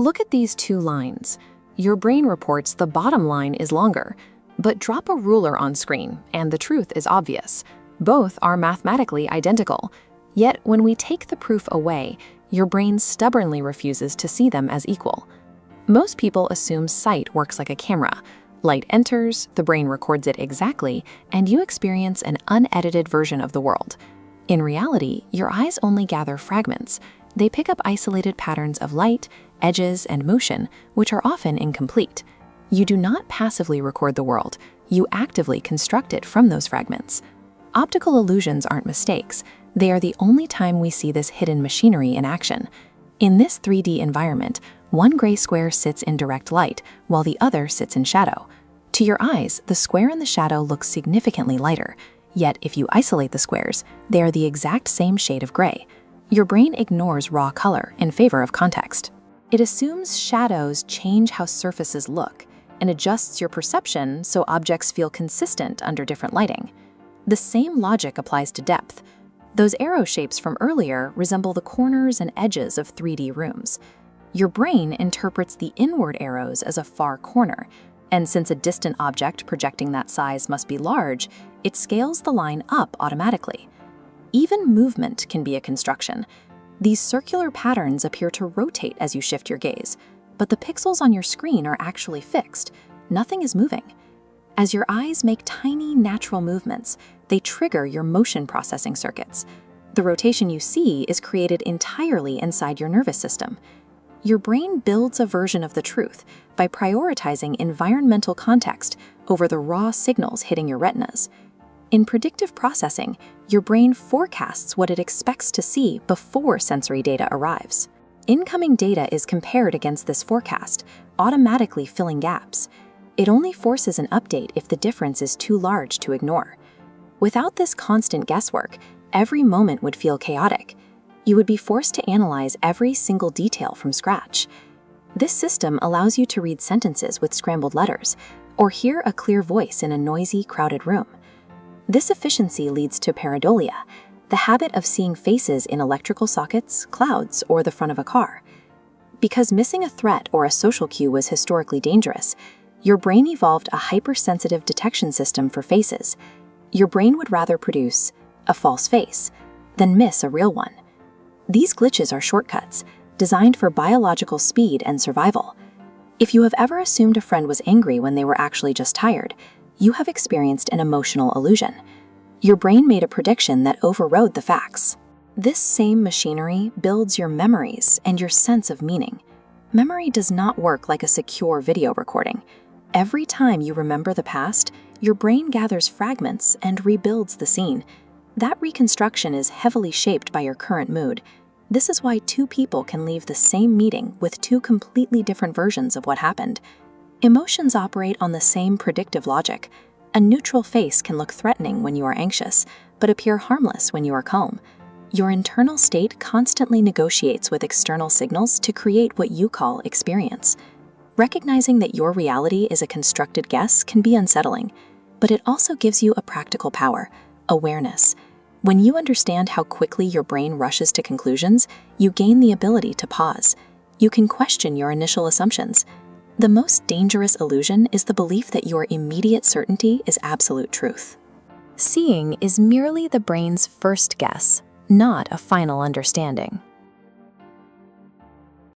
Look at these two lines. Your brain reports the bottom line is longer, but drop a ruler on screen and the truth is obvious. Both are mathematically identical. Yet when we take the proof away, your brain stubbornly refuses to see them as equal. Most people assume sight works like a camera. Light enters, the brain records it exactly, and you experience an unedited version of the world. In reality, your eyes only gather fragments. They pick up isolated patterns of light, edges, and motion, which are often incomplete. You do not passively record the world, you actively construct it from those fragments. Optical illusions aren't mistakes. They are the only time we see this hidden machinery in action. In this 3D environment, one gray square sits in direct light, while the other sits in shadow. To your eyes, the square in the shadow looks significantly lighter. Yet, if you isolate the squares, they are the exact same shade of gray. Your brain ignores raw color in favor of context. It assumes shadows change how surfaces look and adjusts your perception so objects feel consistent under different lighting. The same logic applies to depth. Those arrow shapes from earlier resemble the corners and edges of 3D rooms. Your brain interprets the inward arrows as a far corner, and since a distant object projecting that size must be large, it scales the line up automatically. Even movement can be a construction. These circular patterns appear to rotate as you shift your gaze, but the pixels on your screen are actually fixed. Nothing is moving. As your eyes make tiny, natural movements, they trigger your motion processing circuits. The rotation you see is created entirely inside your nervous system. Your brain builds a version of the truth by prioritizing environmental context over the raw signals hitting your retinas. In predictive processing, your brain forecasts what it expects to see before sensory data arrives. Incoming data is compared against this forecast, automatically filling gaps. It only forces an update if the difference is too large to ignore. Without this constant guesswork, every moment would feel chaotic. You would be forced to analyze every single detail from scratch. This system allows you to read sentences with scrambled letters, or hear a clear voice in a noisy, crowded room. This efficiency leads to pareidolia, the habit of seeing faces in electrical sockets, clouds, or the front of a car. Because missing a threat or a social cue was historically dangerous, your brain evolved a hypersensitive detection system for faces. Your brain would rather produce a false face than miss a real one. These glitches are shortcuts, designed for biological speed and survival. If you have ever assumed a friend was angry when they were actually just tired, you have experienced an emotional illusion. Your brain made a prediction that overrode the facts. This same machinery builds your memories and your sense of meaning. Memory does not work like a secure video recording. Every time you remember the past, your brain gathers fragments and rebuilds the scene. That reconstruction is heavily shaped by your current mood. This is why two people can leave the same meeting with two completely different versions of what happened. Emotions operate on the same predictive logic. A neutral face can look threatening when you are anxious, but appear harmless when you are calm. Your internal state constantly negotiates with external signals to create what you call experience. Recognizing that your reality is a constructed guess can be unsettling, but it also gives you a practical power, awareness. When you understand how quickly your brain rushes to conclusions, you gain the ability to pause. You can question your initial assumptions. The most dangerous illusion is the belief that your immediate certainty is absolute truth. Seeing is merely the brain's first guess, not a final understanding.